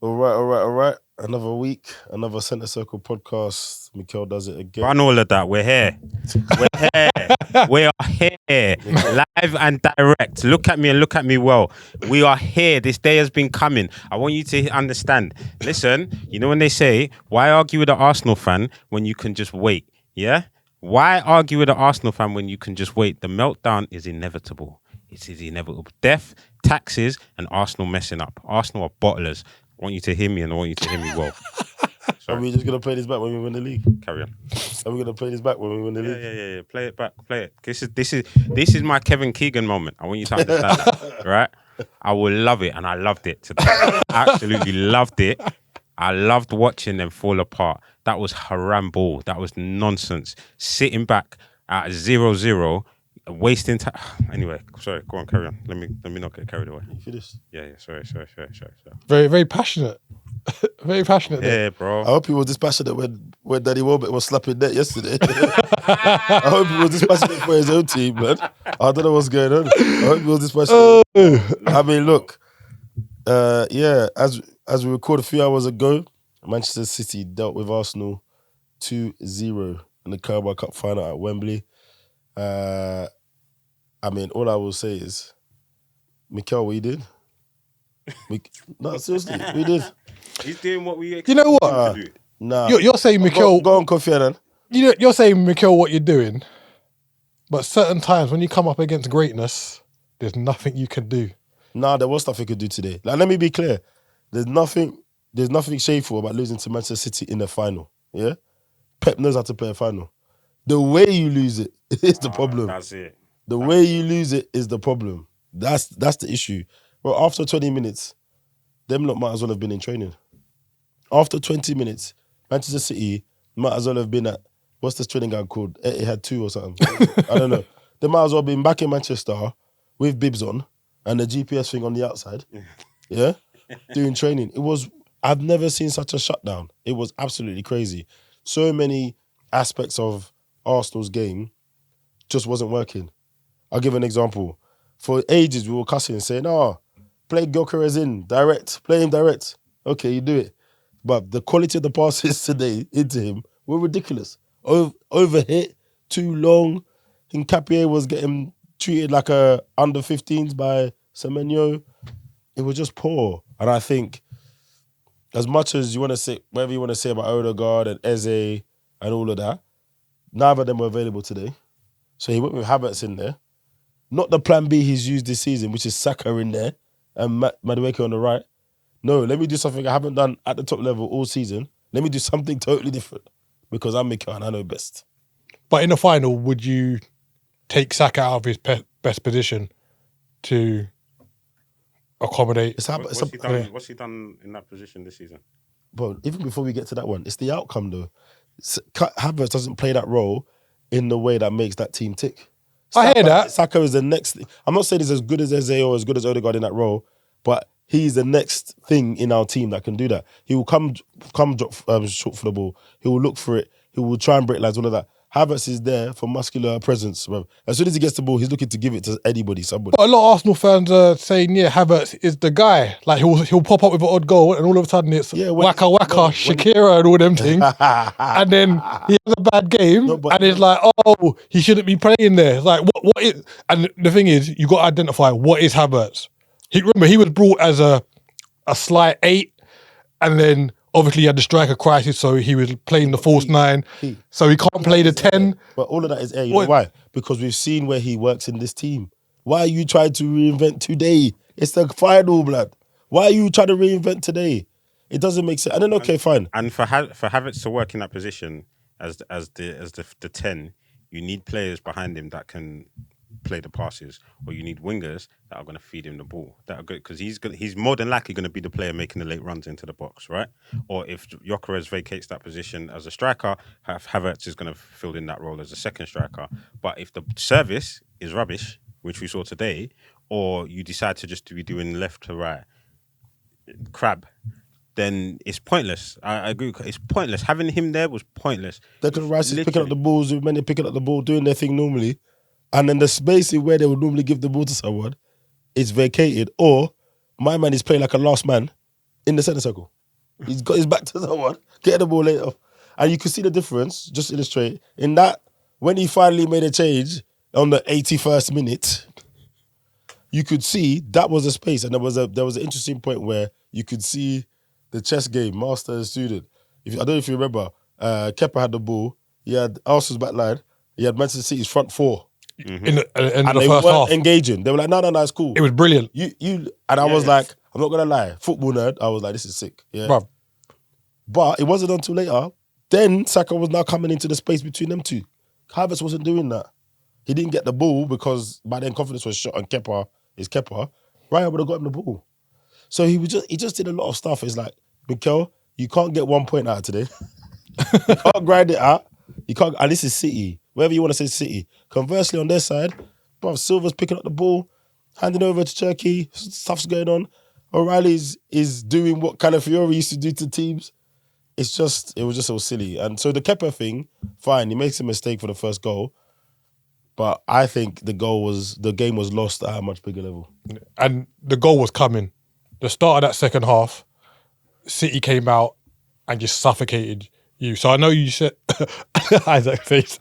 All right. Another week, another Centre Circle podcast. Mikel does it again. Run all of that. We're here. We're here. We are here. Live and direct. Look at me and look at me well. We are here. This day has been coming. I want you to understand. Listen, you know when they say, why argue with an Arsenal fan when you can just wait? Yeah? Why argue with an Arsenal fan when you can just wait? The meltdown is inevitable. It is inevitable. Death, taxes, and Arsenal messing up. Arsenal are bottlers. I want you to hear me and I want you to hear me well. Are we just going to play this back when we win the league? Carry on. Are we going to play this back when we win the league? Yeah. Play it back. Play it. This is my Kevin Keegan moment. I want you to understand that, right? I will love it, and I loved it today. I absolutely loved it. I loved watching them fall apart. That was haram ball. That was nonsense. Sitting back at 0-0, wasting time. Anyway, sorry. Go on, carry on. Let me not get carried away. You finish? Yeah. Sorry. Very passionate. Very passionate. Yeah, bro. I hope he was dispassionate when Danny Welbeck was slapping net yesterday. I hope he was dispassionate for his own team, man. I don't know what's going on. I hope he was dispassionate. I mean, look, as we recorded a few hours ago, Manchester City dealt with Arsenal 2-0 in the Carabao Cup final at Wembley. I mean, all I will say is, Mikel, we did. No, seriously, we did. He's doing what we expect. You know what? him to do. Nah. You're saying, Mikel. Go on, Kofi Annan. You're saying, Mikel, what you're doing, but certain times when you come up against greatness, there's nothing you can do. Nah, there was stuff he could do today. Like, let me be clear. There's nothing shameful about losing to Manchester City in the final. Yeah? Pep knows how to play a final. The way you lose it is the problem. That's it. The way you lose it is the problem. That's the issue. Well, after 20 minutes, them lot might as well have been in training. After 20 minutes, Manchester City might as well have been at, what's this training ground called? It had 2 or something. I don't know. They might as well have been back in Manchester with bibs on and the GPS thing on the outside. Yeah? Doing training. I've never seen such a shutdown. It was absolutely crazy. So many aspects of Arsenal's game just wasn't working. I'll give an example. For ages, we were cussing and saying, play Gyökeres in, direct, play him direct. Okay, you do it. But the quality of the passes today into him were ridiculous. Overhit, too long. Hincapié was getting treated like a under 15s by Semenyo. It was just poor. And I think, as much as you want to say, whatever you want to say about Odegaard and Eze and all of that, neither of them were available today. So he went with Havertz in there. Not the plan B he's used this season, which is Saka in there and Madueke on the right. No, let me do something I haven't done at the top level all season. Let me do something totally different because I'm Mikel and I know best. But in the final, would you take Saka out of his best position to accommodate? What's he done in that position this season? But even before we get to that one, it's the outcome though. Havertz doesn't play that role in the way that makes that team tick. I hear that. Saka is the next thing. I'm not saying he's as good as Eze or as good as Odegaard in that role, but he's the next thing in our team that can do that. He will come drop short for the ball. He will look for it. He will try and break lines, all of that. Havertz is there for muscular presence. Bro. As soon as he gets the ball, he's looking to give it to somebody. But a lot of Arsenal fans are saying, Havertz is the guy. Like he'll pop up with an odd goal and all of a sudden it's waka, Shakira and all them things. And then he has a bad game and it's like, he shouldn't be playing there. It's like, what is... And the thing is, you got to identify what is Havertz. Remember, he was brought as a slight 8 and then obviously he had the striker crisis, so he was playing the false 9. So he can't play the 10. But all of that is air. You know why? Because we've seen where he works in this team. Why are you trying to reinvent today? It's the final, blood. Why are you trying to reinvent today? It doesn't make sense. And then, okay, fine. And for Havertz to work in that position as the 10, you need players behind him that can play the passes, or you need wingers that are going to feed him the ball. That are good because he's more than likely going to be the player making the late runs into the box, right? Or if Gyökeres vacates that position as a striker, Havertz is going to fill in that role as a second striker. But if the service is rubbish, which we saw today, or you decide to just be doing left to right crab, then it's pointless. I agree. It's pointless. Having him there was pointless. Declan Rice is picking up the balls, with many picking up the ball, doing their thing normally. And then the space where they would normally give the ball to someone is vacated, or my man is playing like a last man in the centre circle. He's got his back to someone, getting the ball later. And you could see the difference, just to illustrate, in that when he finally made a change on the 81st minute, you could see that was a space. And there was an interesting point where you could see the chess game, master and student. I don't know if you remember, Kepa had the ball, he had Arsenal's back line, he had Manchester City's front four. In the And they first weren't half. engaging. They were like, no, it's cool. It was brilliant. I was like, I'm not gonna lie, football nerd. I was like, this is sick. Yeah. Bruv. But it wasn't until later. Then Saka was now coming into the space between them two. Havertz wasn't doing that. He didn't get the ball because by then confidence was shot on Kepa is Kepa. Raya would have got him the ball. So he just did a lot of stuff. It's like, Mikel, you can't get 1 point out of today. You can't grind it out. You can't, and this is City. Wherever you want to say City. Conversely, on their side, bruv, Silva's picking up the ball, handing over to Turkey, stuff's going on. O'Reilly's is doing what Calafiori used to do to teams. It was just so silly. And so the Kepa thing, fine, he makes a mistake for the first goal. But I think the game was lost at a much bigger level. And the goal was coming. The start of that second half, City came out and just suffocated you. So I know you said Isaac face.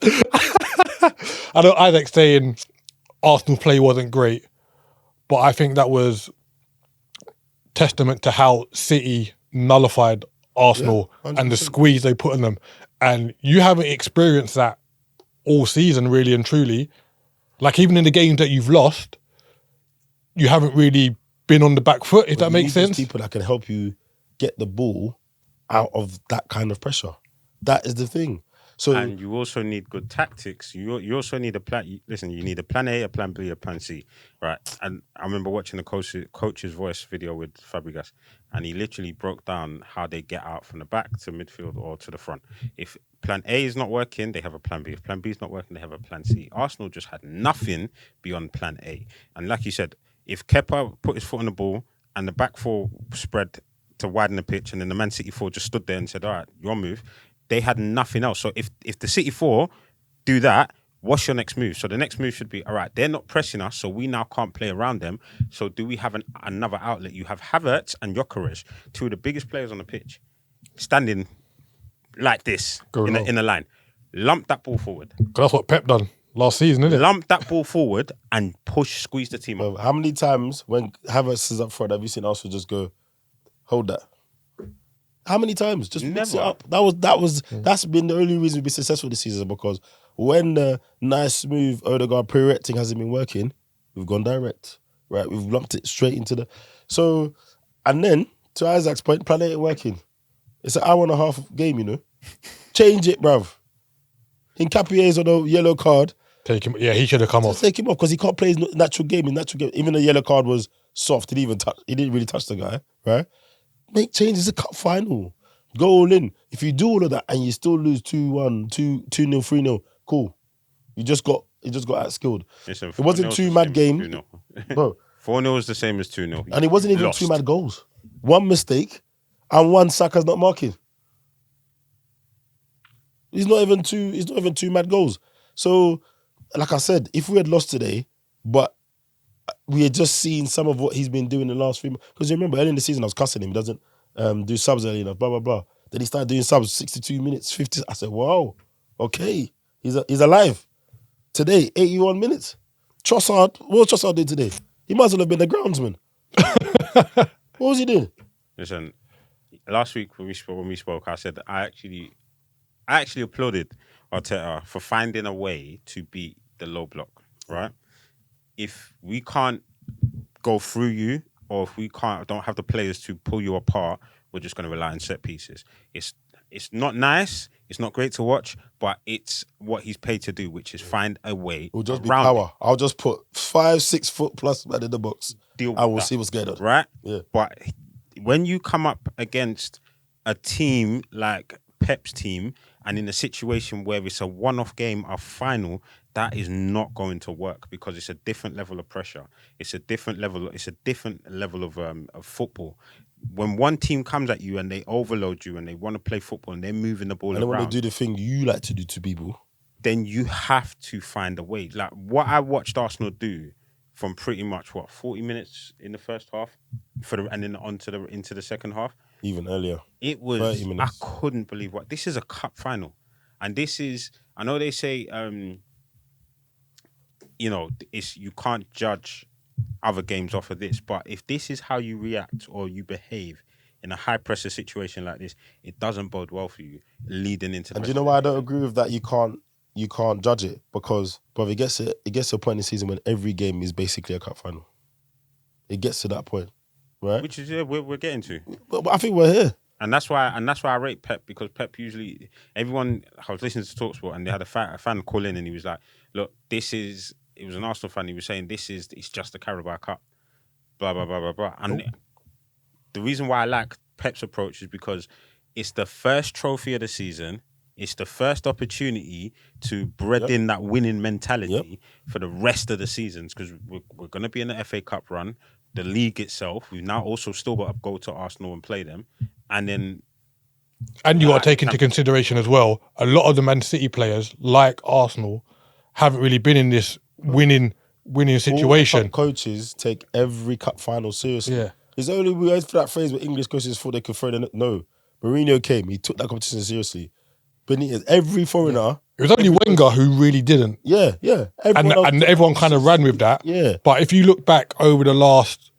I know Isaac's saying Arsenal play wasn't great, but I think that was testament to how City nullified Arsenal and the squeeze they put on them. And you haven't experienced that all season, really and truly. Like, even in the games that you've lost, you haven't really been on the back foot, if that makes sense. People that can help you get the ball out of that kind of pressure. That is the thing. So, and you also need good tactics. You also need a plan. Listen, you need a plan A, a plan B, a plan C, right? And I remember watching the coach's voice video with Fabregas, and he literally broke down how they get out from the back to midfield or to the front. If plan A is not working, they have a plan B. If plan B is not working, they have a plan C. Arsenal just had nothing beyond plan A. And like you said, if Kepa put his foot on the ball and the back four spread to widen the pitch, and then the Man City four just stood there and said, all right, your move, they had nothing else. So if the City four do that, what's your next move? So the next move should be, all right, they're not pressing us, so we now can't play around them. So do we have another outlet? You have Havertz and Gyökeres, two of the biggest players on the pitch, standing like this in a line. Lump that ball forward. That's what Pep done last season, isn't it? Lump that ball forward and squeeze the team up. How many times when Havertz is up front have you seen Arsenal just go, hold that? How many times? Just mix it up. That's been the only reason we've been successful this season, because when the nice, smooth Odegaard pre-recting hasn't been working, we've gone direct. Right? We've lumped it straight into the... So, and then, to Isaac's point, plan ain't working. It's an hour and a half game, you know? Change it, bruv. Nkapie's on a yellow card. Take him. Yeah, he should have come off. Take him off, because he can't play his natural game. Even the yellow card was soft. He didn't really touch the guy, right? Make changes. It's a cup final. Go all in. If you do all of that and you still lose 2-1, 2-0, 3-0, cool. You just got outskilled. Listen, it wasn't two mad games. Bro. 4-0 is the same as 2-0. And it wasn't even two mad goals. One mistake and one Saka's not marking. He's not even two mad goals. So, like I said, if we had lost today, but we had just seen some of what he's been doing in the last 3 months. Because you remember, early in the season, I was cussing him. He doesn't do subs early enough, blah, blah, blah. Then he started doing subs 62 minutes, 50. I said, wow, okay. He's alive. Today, 81 minutes. Trossard, what was Trossard doing today? He might as well have been the groundsman. What was he doing? Listen, last week when we spoke, I said I actually applauded Arteta for finding a way to beat the low block, right? If we can't go through you, or if we don't have the players to pull you apart, we're just going to rely on set pieces. It's not nice, it's not great to watch, but it's what he's paid to do, which is find a way. It'll just be around power. it. I'll just put 5-6 foot plus man in the box. Deal I will with see what's going on. Right? Yeah. But when you come up against a team like Pep's team, and in a situation where it's a one-off game, a final, that is not going to work, because it's a different level of pressure. It's a different level of football. When one team comes at you and they overload you and they want to play football and they're moving the ball and around, they want to do the thing you like to do to people, then you have to find a way. Like what I watched Arsenal do from pretty much 40 minutes in the first half, and then into the second half. Even earlier. It was. 30 I minutes. couldn't believe what this is a cup final, and this is. I know they say, it's you can't judge other games off of this, but if this is how you react or you behave in a high pressure situation like this, it doesn't bode well for you leading into. And do you know why I don't agree with that? You can't judge it because, brother, it gets to a point in the season when every game is basically a cup final. It gets to that point, right? Which is we're getting to. But I think we're here. And that's why I rate Pep, because Pep usually, everyone, I was listening to TalkSport and they had a fan call in and he was like, look, it was an Arsenal fan, he was saying it's just the Carabao Cup, blah, blah, blah, blah, blah. And the reason why I like Pep's approach is because it's the first trophy of the season, it's the first opportunity to bred in that winning mentality for the rest of the seasons, because we're going to be in the FA Cup run, the league itself, we've now also still got to go to Arsenal and play them. And then, you got to take into consideration as well, a lot of the Man City players, like Arsenal, haven't really been in this winning situation. All the coaches take every cup final seriously. Yeah. It's only we always for that phrase where English coaches thought they could throw the no. Mourinho came, he took that competition seriously. Benitez, every foreigner. It was only Wenger who really didn't. Yeah. And everyone kind of ran with that. Yeah. But if you look back over the last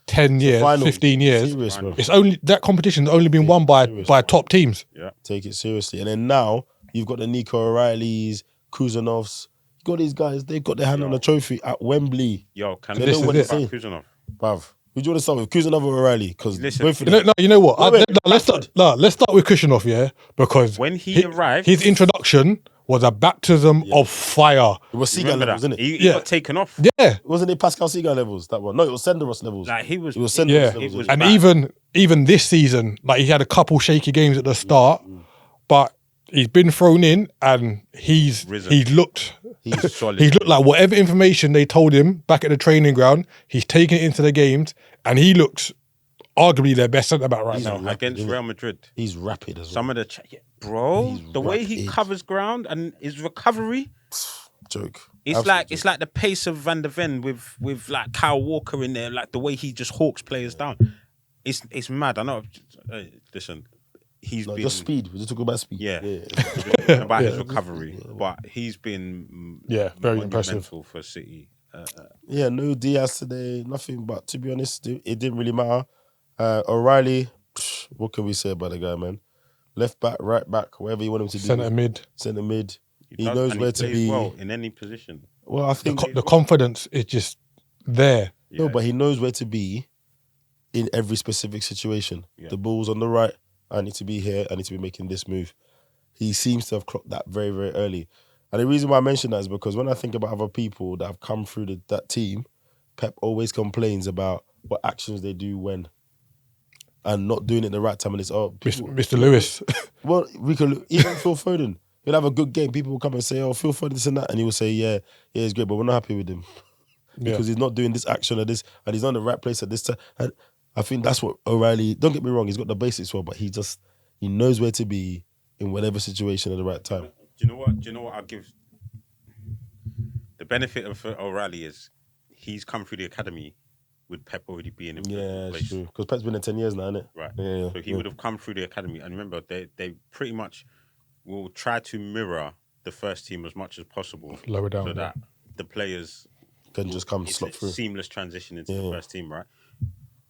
10 years, Final. 15 years, Serious, it's only that competition's only been won by top teams. Yeah. Take it seriously. And then now you've got the Nico O'Reillys, Kuzanovs. You got these guys, they've got their hand on the trophy at Wembley. Yo, can So we know talk what about they say. Kuzanov? Bruv, who do you want to start with? Kuznov or O'Reilly? Because Listen, both of them. No, you know what? Wait, Let's start with Kushanoff, yeah? Because when he arrived, his introduction was a baptism of fire. It was Seagull remember levels, that? isn't it? He got taken off. Yeah. Wasn't it Pascal Seagull levels, that one? No, it was Senderos levels. Like It was it Senderos levels. was And bad. even this season, like he had a couple shaky games at the start, but he's been thrown in and he's looked He's solid. he's looked like whatever information they told him back at the training ground, he's taken it into the games and he looks arguably their best centre back right now. Against Real Madrid. He's rapid as well. Some of the bro, He's the way he rapid. covers ground and his recovery, Joke. it's Absolute like the pace of Van der Ven with like Kyle Walker in there, like the way he just hawks players down. It's mad. I know. Listen, he's joke. been Just speed. We're just talking about speed. Yeah. About his recovery, but he's been very impressive monumental for City. Yeah, no Diaz today, nothing. But to be honest, it didn't really matter. O'Reilly, what can we say about the guy, man? Left back, right back, whatever you want him to do. Centre mid. Centre mid. He does, knows and where to plays be. well in any position. Well, I think The confidence is just there. no, but he knows where to be in every specific situation. Yeah. The ball's on the right. I need to be here. I need to be making this move. He seems to have clocked that very, very early. And the reason why I mention that is because when I think about other people that have come through that team, Pep always complains about what actions they do when and not doing it the right time. And it's Mr. Lewis. Well, we could even Phil Foden. He'll have a good game. People will come and say, "Oh, Phil Foden this and that," and he will say, "Yeah, he's great, but we're not happy with him because he's not doing this action or this, and he's not in the right place at this time." And I think that's what O'Reilly. Don't get me wrong, he's got the basics well, but he knows where to be in whatever situation at the right time. Do you know what? I'll give the benefit of O'Reilly is he's come through the academy with Pep already being in Yeah, place. it's true. Because Pep's been there 10 years now, isn't it? Right. Yeah. So he would have come through the academy, and remember, they pretty much will try to mirror the first team as much as possible, Lower down, so that the players Can just come it's slot a through. seamless transition into the first team, right?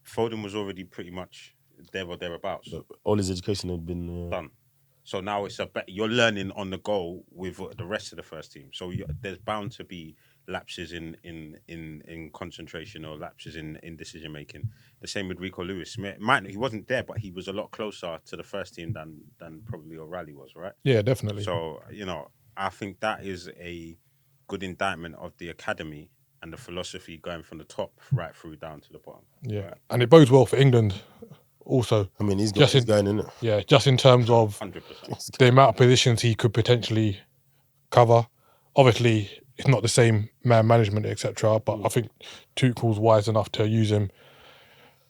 Foden was already pretty much there or thereabouts. All his education had been Done. So now it's you're learning on the go with the rest of the first team. So there's bound to be lapses in concentration or lapses in decision making. The same with Rico Lewis. He wasn't there, but he was a lot closer to the first team than probably O'Reilly was, right? Yeah, definitely. So I think that is a good indictment of the academy and the philosophy going from the top right through down to the bottom. Yeah, right? and it bodes well for England also. I mean, he's got his going in it. Yeah, just in terms of 100%. the amount of positions he could potentially cover. Obviously, it's not the same man management, etc. But I think Tuchel's wise enough to use him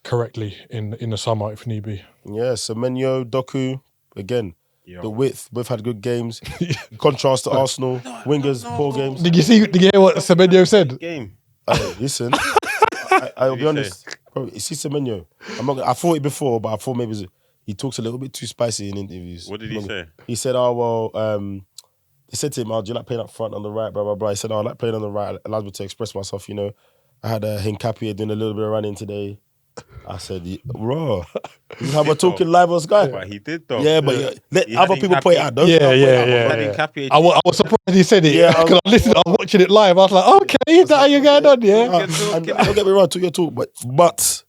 correctly in the summer if need be. Yeah, Semenyo, Doku, again, Yo. the width, both had good games. Contrast to Arsenal, wingers, poor games. Did you hear what Semenyo said? Game. Hey, listen, I'll be honest. Bro, you see Semenyo, I thought it before, but I thought maybe he talks a little bit too spicy in interviews. What did he say? He said, "Oh well." They said to him, "Oh, do you like playing up front on the right?" Blah blah blah. He said, "Oh, I like playing on the right. It allows me to express myself. You know, I had a Hincapie doing a little bit of running today." I said, "Raw, this is how we're talking live on Sky." But he did though. Yeah, but let other people Hincapie. point it out. Don't Yeah. I was surprised he said it. Yeah, Because I'm watching it live. I was like, okay, is that how you're going on? Yeah. And don't get me wrong, talk your talk, but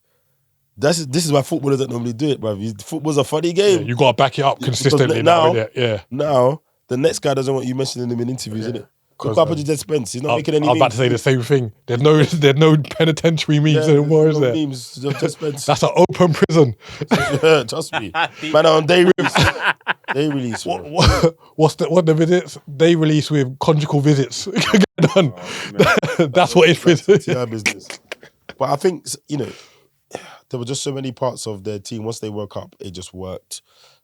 this is why footballers don't normally do it, bro. Football's a funny game. You got to back it up consistently now, Yeah. Now, the next guy doesn't want you mentioning him in interviews, innit? Look what happened to Jed Spence. He's not making any memes. I was about to say the same thing. There's no penitentiary memes anymore, is there? Memes, Jed Spence. That's an open prison. Trust me. Man, on day release. Day release. What the visits? Day release with conjugal visits. Done. That's what it's prison. It's our business. But I think, there were just so many parts of their team. Once they woke up, it just worked.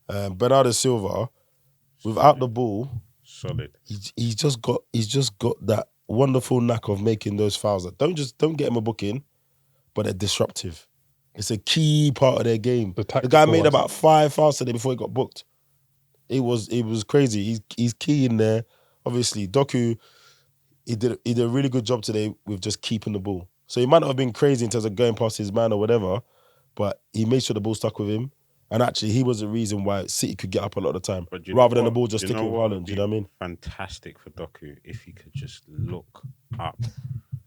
Bernardo Silva, without the ball, solid. He's just got that wonderful knack of making those fouls that don't get him a booking, but they're disruptive. It's a key part of their game. The guy made about 5 fouls today before he got booked. It was crazy. He's key in there. Obviously, Doku, he did a really good job today with just keeping the ball. So he might not have been crazy in terms of going past his man or whatever, but he made sure the ball stuck with him. And actually, he was the reason why City could get up a lot of the time, rather than the ball just sticking with Haaland. Do you know what I mean? Fantastic for Doku if he could just look up.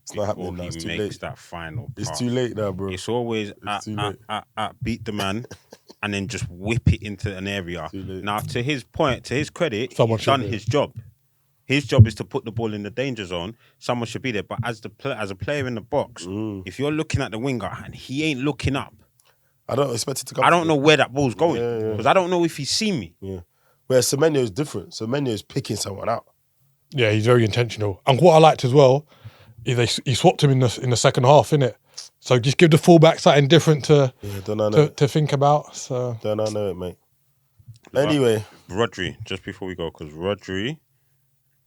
It's not happening now. It's too late. That final pass. It's too late now, bro. It's always beat the man and then just whip it into an area. Now, to his credit, he's done his job. His job is to put the ball in the danger zone. Someone should be there. But as a player in the box, if you're looking at the winger and he ain't looking up, I don't expect it to come. I don't know where that ball's going because I don't know if he's seen me. Yeah. Where Semenyo is different. Semenyo is picking someone out. Yeah, he's very intentional. And what I liked as well is he swapped him in the second half, innit? So just give the fullback something different to think about. So don't I know it, mate. Anyway, Rodri. Just before we go, because Rodri,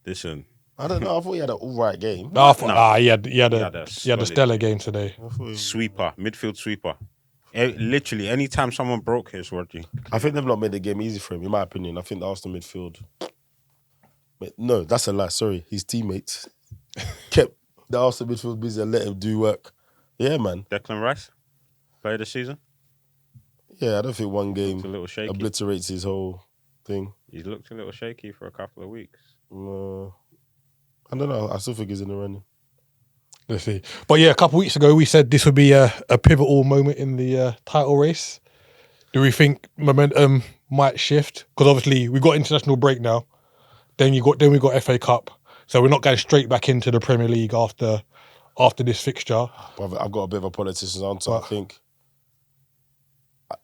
listen. I don't know. I thought he had an all right game. He had a stellar game today. Sweeper, midfield sweeper. Literally, anytime someone broke his Rodri. I think they've not made the game easy for him, in my opinion. I think the Arsenal midfield... No, that's a lie. Sorry. His teammates kept the Arsenal midfield busy and let him do work. Yeah, man. Declan Rice, player of the season? Yeah, I don't think one game a little shaky. Obliterates his whole thing. He looked a little shaky for a couple of weeks. I don't know. I still think he's in the running. Let's see. But yeah, a couple of weeks ago, we said this would be a pivotal moment in the title race. Do we think momentum might shift? Because obviously we've got international break now. Then we got FA Cup. So we're not going straight back into the Premier League after this fixture. I've got a bit of a politician's answer. I think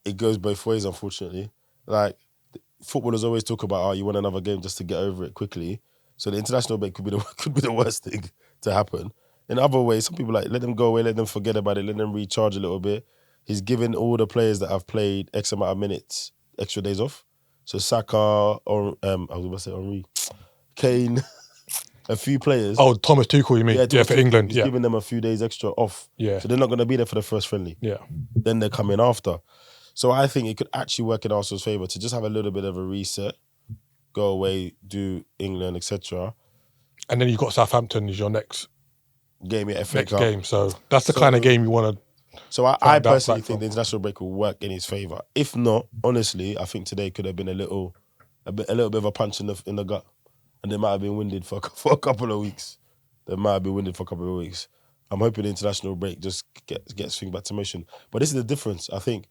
it goes both ways, unfortunately. Like, footballers always talk about, you want another game just to get over it quickly. So the international break could be the worst thing to happen. In other ways, some people let them go away, let them forget about it, let them recharge a little bit. He's given all the players that have played X amount of minutes extra days off. So Saka, I was going to say Henry, Kane, a few players. Oh, Thomas Tuchel, you mean? Yeah, for England. He's giving them a few days extra off. Yeah. So they're not going to be there for the first friendly. Yeah. Then they're coming after. So I think it could actually work in Arsenal's favour to just have a little bit of a reset, go away, do England, etc. And then you've got Southampton as your next game, FA Cup. Game. So that's the kind of game you want to. So I personally think the international break will work in his favour. If not, honestly, I think today could have been a little bit of a punch in the gut, and they might have been winded for a couple of weeks. I'm hoping the international break just gets things back to motion. But this is the difference. I think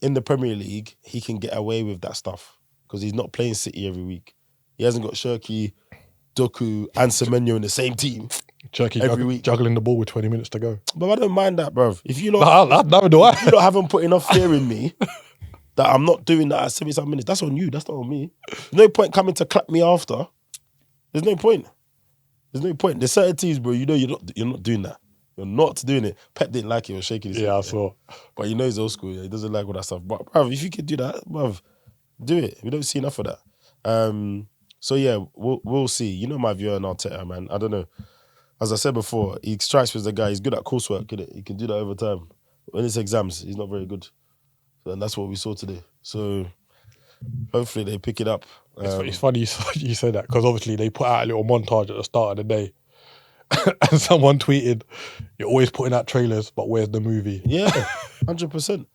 in the Premier League he can get away with that stuff because he's not playing City every week. He hasn't got Shirky, Doku, and Semenyo in the same team. Cherky every week, juggling the ball with 20 minutes to go. But I don't mind that, bruv. If you haven't put enough fear in me that I'm not doing that at 77 minutes, that's on you. That's not on me. There's no point coming to clap me after. There's no point. There's certain teams, bro. You know you're not doing that. You're not doing it. Pep didn't like it. He was shaking his head. Yeah, I saw. But you know he's old school. Yeah. He doesn't like all that stuff. But bruv, if you can do that, bruv, do it. We don't see enough of that. So yeah, we'll see. You know my view on Arteta, man. I don't know. As I said before, he strikes with the guy. He's good at coursework, innit? He can do that over time. When it's exams, he's not very good. And that's what we saw today. So hopefully they pick it up. It's funny you say that because obviously they put out a little montage at the start of the day. And someone tweeted, "You're always putting out trailers, but where's the movie?" Yeah, 100%.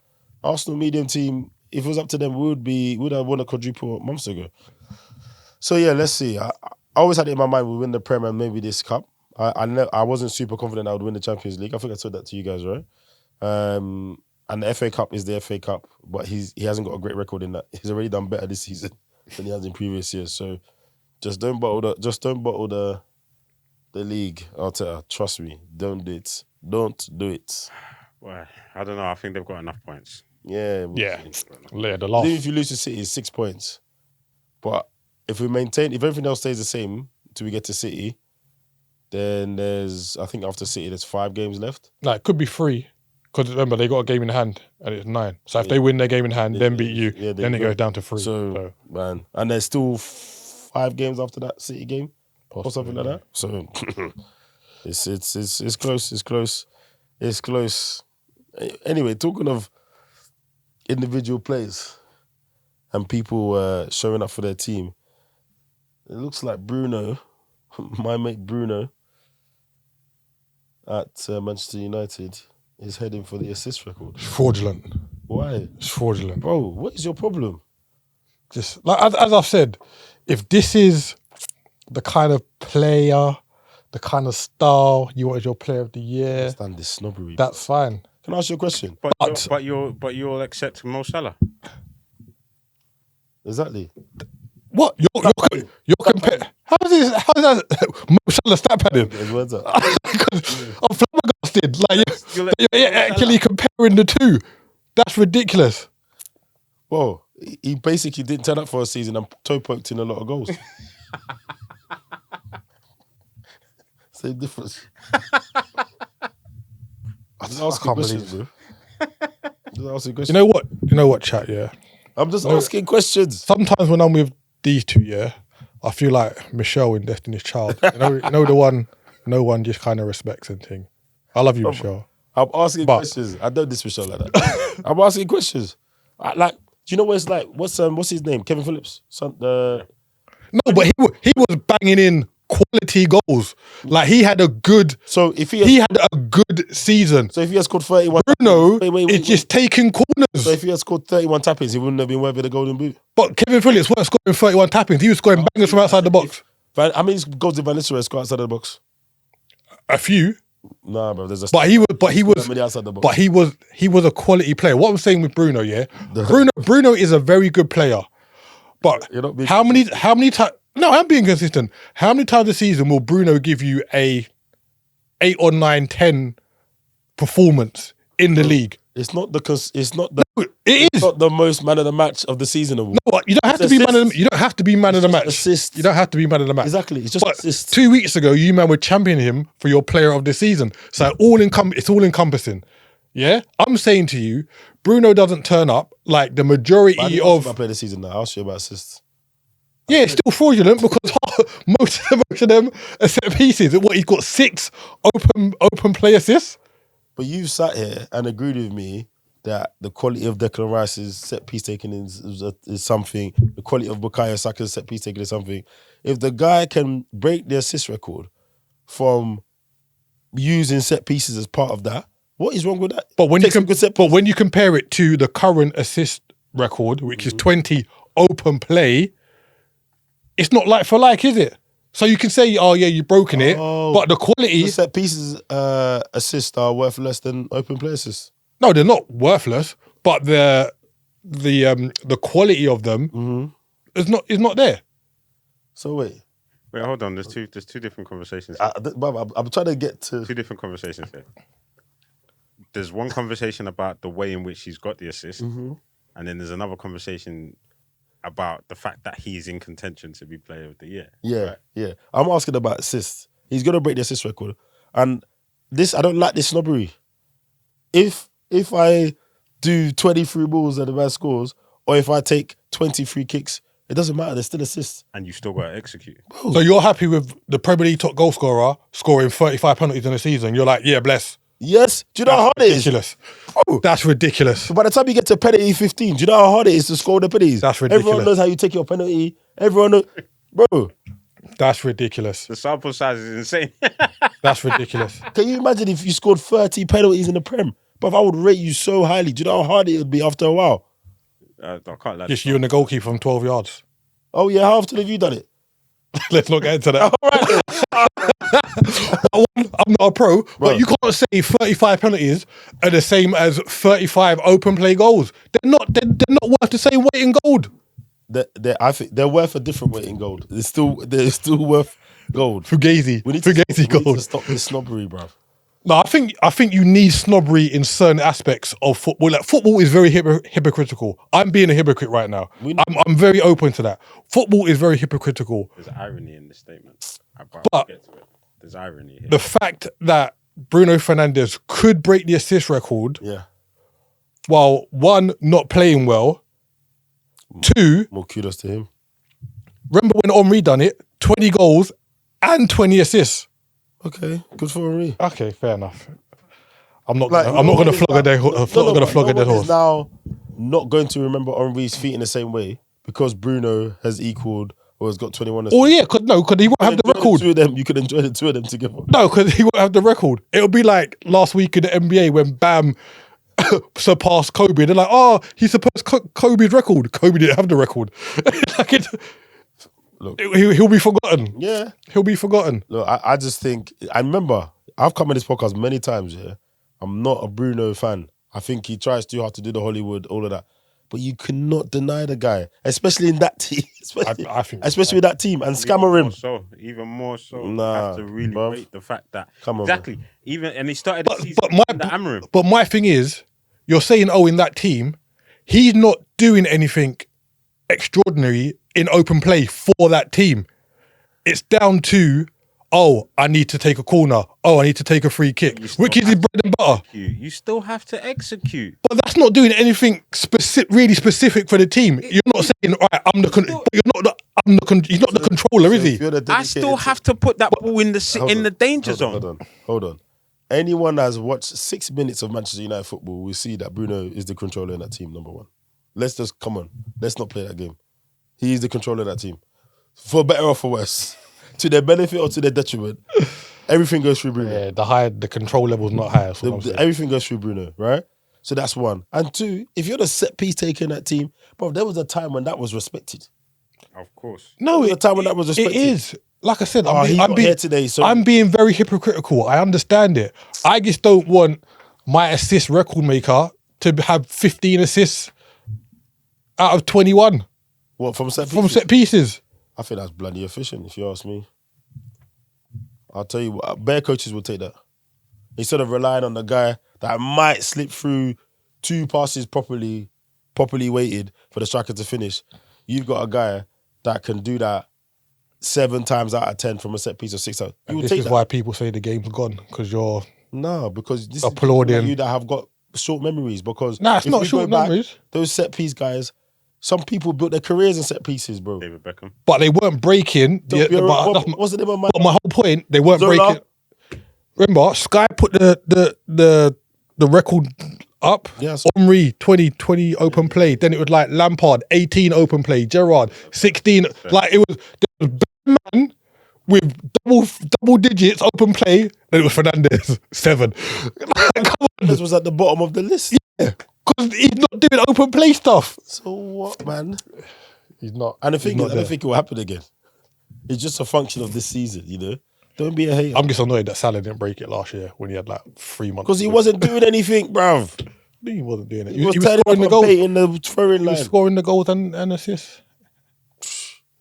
Arsenal medium team. If it was up to them, would have won a quadruple months ago. So yeah, let's see. I always had it in my mind we win the Prem and maybe this cup. I wasn't super confident I would win the Champions League. I think I said that to you guys, right? And the FA Cup is the FA Cup, but he hasn't got a great record in that. He's already done better this season than he has in previous years. So just don't bottle the league, Arteta. Trust me, don't do it. Don't do it. Well, I don't know. I think they've got enough points. Yeah. The last. Even if you lose to City, it's 6 points. But if everything else stays the same till we get to City, then I think after City, there's 5 games left. No, it could be 3. Because remember, they got a game in hand and it's 9. So if they win their game in hand, then beat you, then it goes down to 3. So, man. And there's still 5 games after that City game or something like that. So it's close. It's close. Anyway, talking of individual plays and people showing up for their team, it looks like Bruno, my mate Bruno, at Manchester United is heading for the assist record. It's fraudulent. Why? It's fraudulent. Bro, what is your problem? Just like as I've said, if this is the kind of player, the kind of style you want as your player of the year, I understand this snobbery. that's fine. Can I ask you a question? But you'll accept Mo Salah. Exactly. What you're comparing? How is that Mo Salah stat padding? His words up. I'm flabbergasted. Like you're actually comparing the two. That's ridiculous. Well, he basically didn't turn up for a season and toe poked in a lot of goals. Same difference. I'm just asking questions, bro. Just asking questions. You know what, chat, yeah? I'm just asking questions. Sometimes when I'm with these two, yeah, I feel like Michelle in Destiny's Child. You know the one no one just kind of respects and thing. I love you, Michelle. I'm asking questions. I don't diss Michelle like that. I'm asking questions. Do you know what it's like? What's his name? Kevin Phillips? No, but he was banging in quality goals. Like he had a good. So if he had a good season. So if he had scored 31, Bruno is just taking corners. So if he had scored 31 tappings, he wouldn't have been worthy of the golden boot. But Kevin Phillips wasn't scoring 31 tappings. He was scoring bangers from outside the box. How many goals did Van Nistelrooy score outside of the box? A few. Nah, bro. There's a. But he was. Many outside the box. But he was a quality player. What I'm saying with Bruno, yeah, Bruno is a very good player. But how many times? No, I'm being consistent. How many times a season will Bruno give you a 8 or 9, 10 performance in the league? It's not the most man of the match of the season award. No, you don't have to be man of the, you don't have to be man of the match. Assists. You don't have to be man of the match. Exactly. It's just assists. 2 weeks ago, you man were championing him for your player of the season. So it's all encompassing. Yeah? I'm saying to you, Bruno doesn't turn up like the majority of... I play the season now. I'll ask you about assists. Yeah, it's still fraudulent because most of them are set pieces. What, he's got 6 open play assists? But you sat here and agreed with me that the quality of Declan Rice's set piece taking is something. The quality of Bukayo Saka's set piece taking is something. If the guy can break the assist record from using set pieces as part of that, what is wrong with that? But when you compare it to the current assist record, which is 20 open play, it's not like for like, is it? So you can say, oh yeah, you've broken it, but the quality... The set pieces assists are worth less than open play assists. No, they're not worthless, but the quality of them is not there. So wait, hold on. There's two different conversations. I'm trying to get to 2 different conversations here. There's one conversation about the way in which he's got the assist, and then there's another conversation about the fact that he's in contention to be player of the year. Yeah, right? yeah. I'm asking about assists. He's gonna break the assist record, and I don't like this snobbery. If I do 23 balls and the man scores, or if I take 20 free kicks, it doesn't matter. There's still assists, and you still got to execute. So you're happy with the Premier League top goal scorer scoring 35 penalties in a season? You're like, yeah, bless. Yes. Do you know how hard it is? Ridiculous. Bro, That's ridiculous. so by the time you get to penalty 15, do you know how hard it is to score the penalties? That's ridiculous. Everyone knows how you take your penalty. Everyone knows. Bro, That's ridiculous. The sample size is insane. That's ridiculous. can you imagine if you scored 30 penalties in the Prem? But I would rate you so highly. Do you know how hard it would be after a while? I can't lie. Just you and the goalkeeper from 12 yards. Oh, yeah. How often have you done it? Let's not get into that. All right. I'm not a pro, Bro. but you can't say 35 penalties are the same as 35 open play goals. They're not worth the same weight in gold. I think they're worth a different weight in gold. They're still worth gold. Fugazi. We need gold. to stop this snobbery, bruv. No, I think you need snobbery in certain aspects of football. Like football is very hypocritical. I'm being a hypocrite right now. I'm very open to that. Football is very hypocritical. There's irony in this statement. But get to it. There's irony here. The fact that Bruno Fernandes could break the assist record, while one, not playing well, two, more kudos to him. Remember when Henry done it? 20 goals and 20 assists. Okay, good for Henry. Okay, fair enough. I'm not going to flog a dead horse. Now, not going to remember Henry's feet in the same way because Bruno has equaled or has got 21 assists. Oh yeah, because he won't have the record. You could enjoy the two of them together. No, because he won't have the record. It'll be like last week in the NBA when Bam surpassed Kobe. They're like, oh, he surpassed Kobe's record. Kobe didn't have the record. Look, he'll be forgotten. Yeah. He'll be forgotten. Look, I just think, I remember, I've come on this podcast many times, yeah. I'm not a Bruno fan. I think he tries too hard to do the Hollywood, all of that. But you cannot deny the guy, especially in that team. Especially with that team and scammer him. Even more so. Nah, you have to really rate the fact that exactly. Bro. And he started the season but my thing is, you're saying, in that team, he's not doing anything extraordinary in open play for that team. It's down to, I need to take a corner. I need to take a free kick, which is his bread and butter. You still have to execute. But that's not doing anything really specific for the team. You're not saying, right, I'm the he's not the controller, is he? I still have to put that ball in the danger zone. Hold on. Anyone that has watched 6 minutes of Manchester United football will see that Bruno is the controller in that team, number one. Let's not play that game. He is the controller of that team. For better or for worse. To their benefit or to their detriment. Everything goes through Bruno. Yeah, the control level's not high. Everything goes through Bruno, right? So that's one. And two, if you're the set piece taker in that team, bro, there was a time when that was respected. Of course. No, there was a time when that was respected. It is. Like I said, I'm being very hypocritical. I understand it. I just don't want my assist record maker to have 15 assists out of 21. What, from set pieces? From set pieces. I think that's bloody efficient, if you ask me. I'll tell you what, bare coaches will take that. Instead of relying on the guy that might slip through 2 passes properly weighted for the striker to finish, you've got a guy that can do that 7 times out of 10 from a set piece or 6 times. This is why people say the game's gone, because you're... No, because this applauding. is like you that have got short memories. Because it's not short memories. Those set piece guys, some people built their careers in set pieces, bro. David Beckham. But they weren't breaking. What's the name of my... But my whole point, they weren't Zola? breaking. Remember, Sky put the record up. Yes. Henry, 20 open play. Then it was like Lampard, 18 open play. Gerrard, 16. Like it was man with double digits open play. Then it was Fernandes, 7. Fernandes was at the bottom of the list. Yeah, because he's not doing open play stuff. So what, man? He's not. And I don't think it will happen again. It's just a function of this season, you know? Don't be a hater. I'm just annoyed that Salah didn't break it last year when he had like 3 months. Because he wasn't doing anything, bruv. He wasn't doing it. He was scoring the goals. In the throwing line. He was scoring the goals and assists.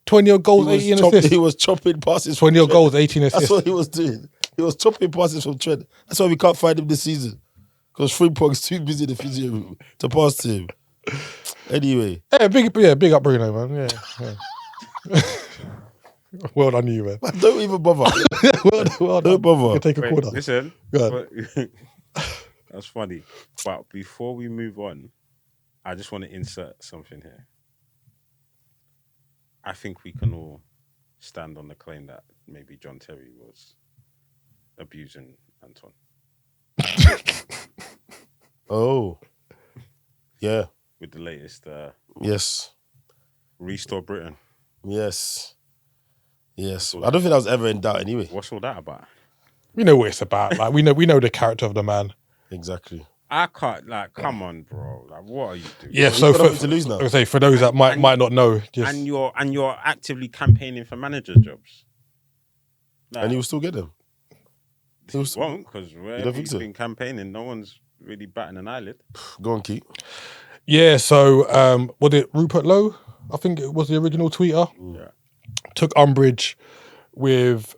20 goals, 18 assists. He was chopping passes. 20 goals, 18 assists. That's what he was doing. He was chopping passes from Trent. That's why we can't find him this season. Because Frimpong's too busy in the physio room to pass to him. Anyway. Yeah, big up Bruno, man. Yeah. Well done you, man. Don't even bother. well done. Don't bother. You take a quarter. Listen. Go ahead. That's funny. But before we move on, I just want to insert something here. I think we can all stand on the claim that maybe John Terry was abusing Antoine. Oh, yeah. With the latest Yes. Restore Britain. Yes. Yes. I don't think that was ever in doubt anyway. What's all that about? We know what it's about. Like we know the character of the man. Exactly. I can't, like, come on, bro. Like, what are you doing? Yeah, Well, so you've got for, nothing to lose now. I would say for those that might not know, just And you're actively campaigning for managers' jobs. Like, And he will still get them. he won't, because wherever think he's so? been campaigning, no one's really batting an eyelid. Go on, Keith. yeah. So was it Rupert Lowe? I think it was the original tweeter. Yeah. Took umbrage with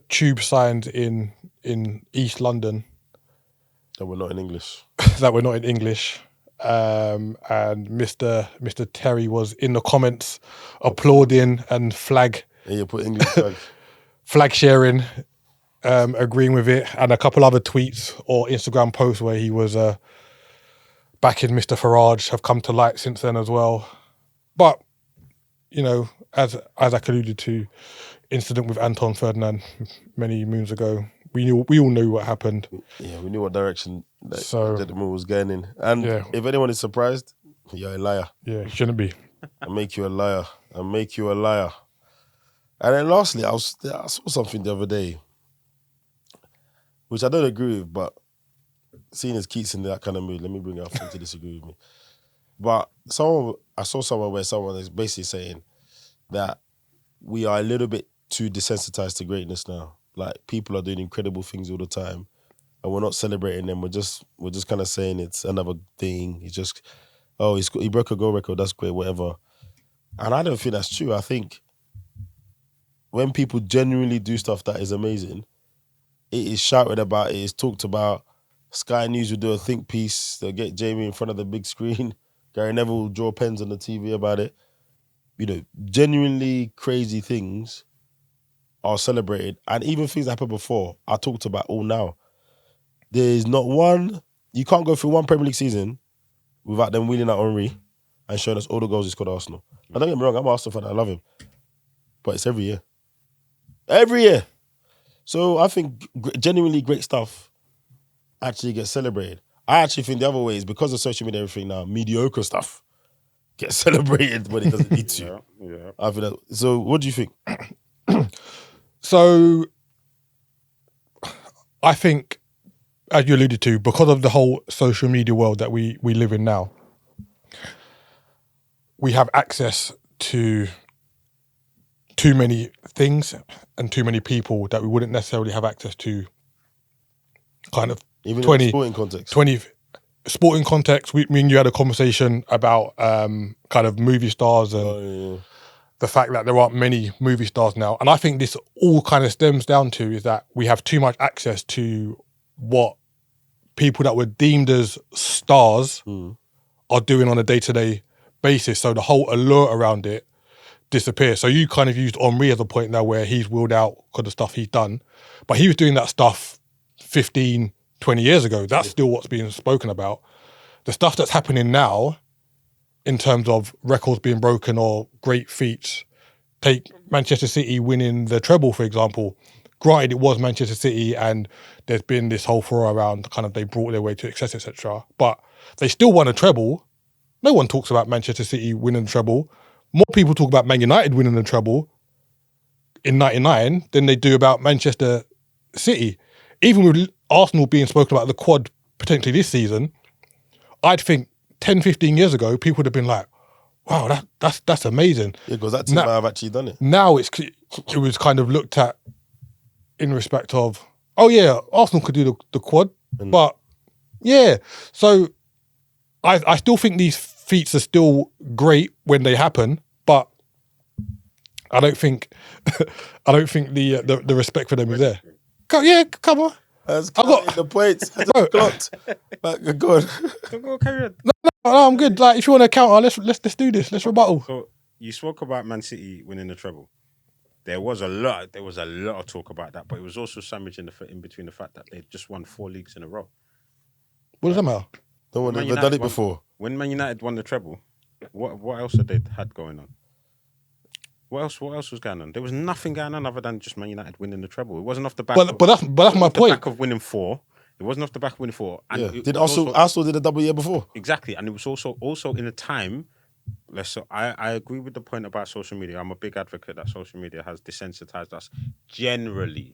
tube signs in East London That we're not in English. that were not in English. And Mr. Terry was in the comments applauding and flag And you put English flag. sharing, agreeing with it, and a couple other tweets or Instagram posts where he was backing Mr. Farage have come to light since then as well. But you know, as Isaac alluded to, incident with Anton Ferdinand many moons ago, we all knew what happened. Yeah, we knew what direction that So- gentleman was going in. And Yeah. if anyone is surprised, you're a liar. Yeah, it shouldn't be. I'll make you a liar. I'll make you a liar. And then lastly, I saw something the other day, which I don't agree with, but seeing as Keith's in that kind of mood, let me bring it up for him to disagree with me. But I saw somewhere where someone is basically saying that we are a little bit too desensitized to greatness now. Like, people are doing incredible things all the time, and we're not celebrating them. We're just kind of saying it's another thing. It's just, oh, he broke a goal record. That's great, whatever. And I don't think that's true. I think when people genuinely do stuff that is amazing, it is shouted about, it is talked about. Sky News will do a think piece. They'll get Jamie in front of the big screen. Gary Neville will draw pens on the TV about it. You know, genuinely crazy things are celebrated. And even things that happened before are talked about all now. There's not one, you can't go through one Premier League season without them wheeling out Henry and showing us all the goals he scored at Arsenal. Now, don't get me wrong, I'm an Arsenal fan, I love him. But it's every year. Every year. So I think genuinely great stuff actually gets celebrated. I actually think the other way is because of social media and everything now, mediocre stuff gets celebrated when it doesn't need to. Yeah. I think that, so what do you think? So I think, as you alluded to, because of the whole social media world that we live in now, we have access to too many things and too many people that we wouldn't necessarily have access to kind of Even 20 in sporting context. 20 sporting context. Me and you had a conversation about kind of movie stars and Oh, yeah. the fact that there aren't many movie stars now. And I think this all kind of stems down to is that we have too much access to what people that were deemed as stars are doing on a day-to-day basis. So the whole allure around it disappears. So you kind of used Henry as a point now where he's wheeled out because of stuff he's done. But he was doing that stuff 15, 20 years ago. That's still what's being spoken about. The stuff that's happening now in terms of records being broken or great feats, take Manchester City winning the treble, for example. Granted, it was Manchester City and there's been this whole furore around kind of they brought their way to success, etc. But they still won a treble. No one talks about Manchester City winning the treble. More people talk about Man United winning the treble in 99 than they do about Manchester City. Even with Arsenal being spoken about the quad potentially this season, I'd think 10, 15 years ago, people would have been like, wow, that's amazing. Yeah, because that team might have actually done it. Now it was kind of looked at in respect of, oh yeah, Arsenal could do the quad, but yeah. So I still think these feats are still great when they happen, but I don't think the respect for them is there. Come on. I got the points. I just clocked. Like, go on. Go carry on. No, I'm good. Like, if you want to counter, let's do this. Let's rebuttal. So you spoke about Man City winning the treble. There was a lot of talk about that, but it was also sandwiched in between the fact that they just won 4 leagues in a row. What does that matter? No one Man ever United done it won- before. When Man United won the treble, what else had they had going on? What else was going on? There was nothing going on other than just Man United winning the treble. It wasn't off the back. But that's my the point. back of winning 4. It wasn't off the back of winning 4. And it Did was Arsenal did a double year before? Exactly, and it was also in a time. I agree with the point about social media. I'm a big advocate that social media has desensitized us generally,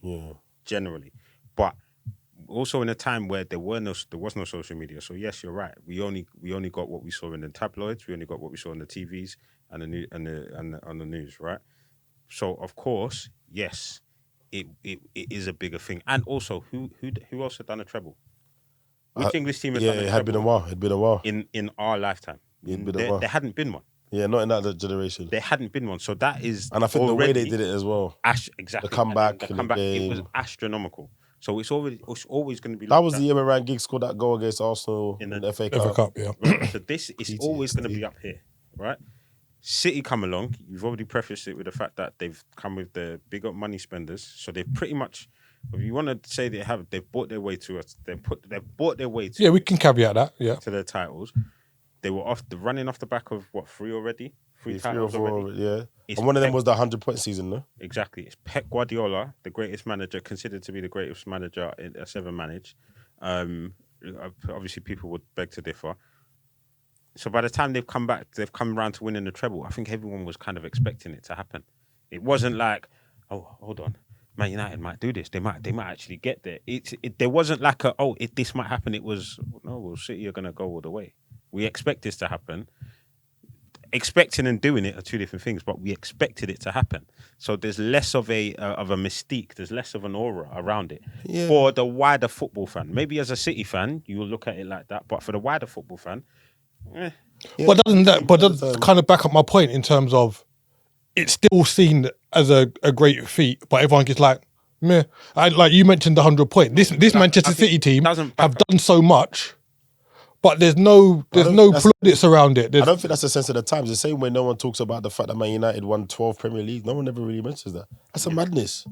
but also in a time where there was no social media. So yes, you're right. We only got what we saw in the tabloids. We only got what we saw on the TVs and on the news, right? So of course, yes, it is a bigger thing. And also, who else had done a treble? Which English team had done a treble? It had been a while. It'd been a while. In our lifetime. There hadn't been one. Yeah, not in that generation. There hadn't been one. So that is, and I think the way they did it as well. Exactly. The comeback. It was astronomical. So it's always going to be. That was the year when Ryan Giggs scored that goal against Arsenal in the FA Cup. FA Cup, yeah. Right, so this is always going to be up here, right? City come along. You've already prefaced it with the fact that they've come with the bigger money spenders. So they've pretty much, if you want to say they've bought their way to us. They've bought their way to. Yeah, we can caveat that. Yeah, to their titles. They were running off the back of what, 3 already? 3 titles 3 or 4 already. Yeah. It's and one of them was the 100-point season, no? Exactly. It's Pep Guardiola, the greatest manager, considered to be the greatest manager that's ever managed. Obviously, people would beg to differ. So by the time they've come around to winning the treble, I think everyone was kind of expecting it to happen. It wasn't like, oh, hold on, Man United might do this. They might actually get there. There wasn't like this might happen. It was, no, well, City are going to go all the way. We expect this to happen. Expecting and doing it are two different things, but we expected it to happen. So there's less of a mystique. There's less of an aura around it for the wider football fan. Maybe as a City fan, you will look at it like that, but for the wider football fan, But doesn't kind of back up my point in terms of it's still seen as a great feat, but everyone gets like, meh. Like you mentioned the 100-point. This Manchester City team have done so much. But there's no plaudits around it. I don't think that's a sense of the times. The same way no one talks about the fact that Man United won 12 Premier League. No one ever really mentions that. That's a madness.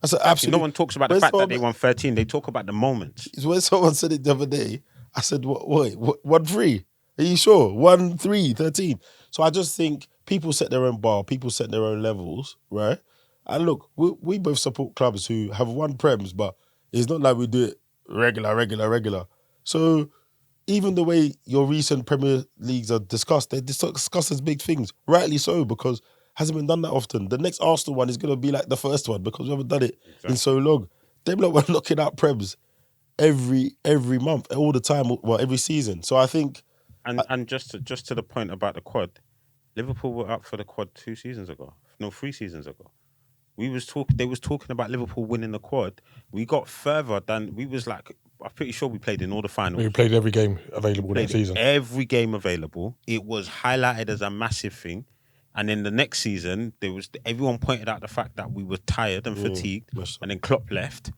That's an absolute. No one talks about the fact that they won 13. They talk about the moments. When someone said it the other day, I said, wait, 1-3? Are you sure? 1-3, 13. So I just think people set their own bar. People set their own levels, right? And look, we both support clubs who have won Prems, but it's not like we do it regular. So even the way your recent Premier Leagues are discussed, they're discussed as big things. Rightly so, because it hasn't been done that often. The next Arsenal one is going to be like the first one because we haven't done it in so long. Them lot were knocking out Prems every month, all the time, well, every season. So I think... And just to the point about the quad, Liverpool were up for the quad 3 seasons ago. They was talking about Liverpool winning the quad. We got further than... I'm pretty sure we played in all the finals. We played every game available that season. Every game available. It was highlighted as a massive thing. And then the next season, everyone pointed out the fact that we were tired and fatigued. And then Klopp left.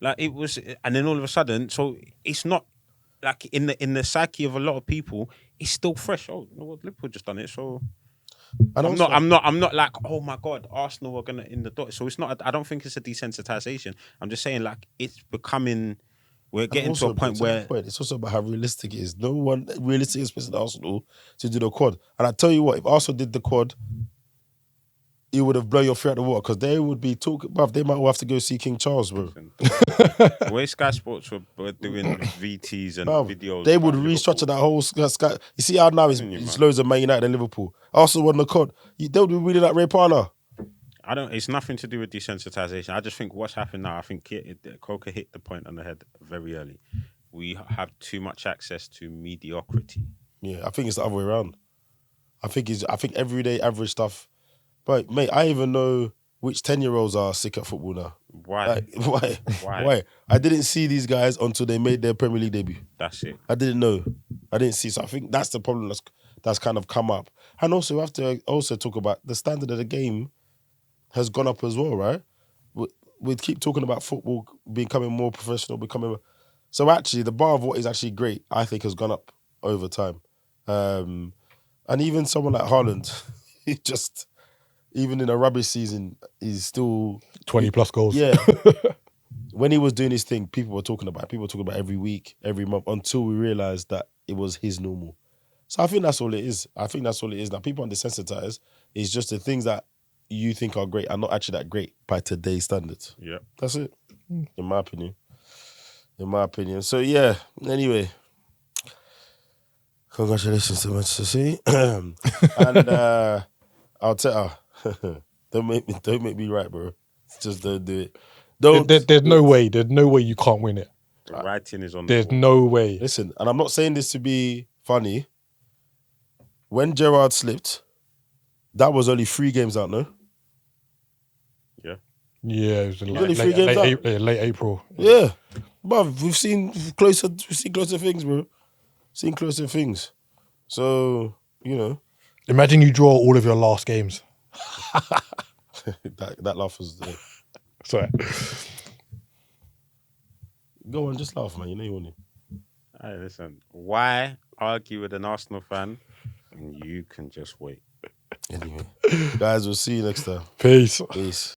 Like it was, and then all of a sudden, so it's not like in the psyche of a lot of people, it's still fresh. Oh, you know what? Liverpool just done it. So I'm not like, oh my God, Arsenal are gonna in the door. So it's not. I don't think it's a desensitization. I'm just saying like it's becoming. We're getting to a point where it's also about how realistic it is. No one realistic expected Arsenal to do the quad. And I tell you what, if Arsenal did the quad, it would have blown your fear out the water because they would be talking. Bruv, they might all have to go see King Charles, bro. The way Sky Sports were doing VTs and videos, they would restructure that whole Sky. You see how now it's loads of Man United and Liverpool. Arsenal won the quad. They would be reading like Ray Parlour. It's nothing to do with desensitization. I just think what's happened now, I think Coca hit the point on the head very early. We have too much access to mediocrity. Yeah, I think it's the other way around. I think everyday average stuff. But mate, I even know which 10-year-olds are sick at football now. Why? Why? I didn't see these guys until they made their Premier League debut. That's it. I didn't know. I didn't see. So I think that's the problem that's kind of come up. And also we have to also talk about the standard of the game has gone up as well, right? We keep talking about football becoming more professional, so actually the bar of what is actually great, I think, has gone up over time. And even someone like Haaland, he just, even in a rubbish season, he's still 20 plus goals. Yeah. When he was doing his thing, people were talking about every week, every month, until we realized that it was his normal. So I think that's all it is. Now people are desensitized. It's just the things that you think are great are not actually that great by today's standards. Yeah. That's it, in my opinion. in my opinion. So yeah. Anyway, congratulations to Manchester City, and Arteta. don't make me right, bro. Just don't do it. There's no way. There's no way you can't win it. The writing is on There's the wall. no way. Listen, and I'm not saying this to be funny. When Gerrard slipped, that was only 3 games out, no? Yeah, it was only 3 games out. late April. Yeah. But we've seen closer things, bro. Seen closer things. So, Imagine you draw all of your last games. that laugh was there. Sorry. Go on, just laugh, man. You know you want to. Hey, listen. Why argue with an Arsenal fan when you can just wait? Anyway, guys, we'll see you next time. Peace. Peace.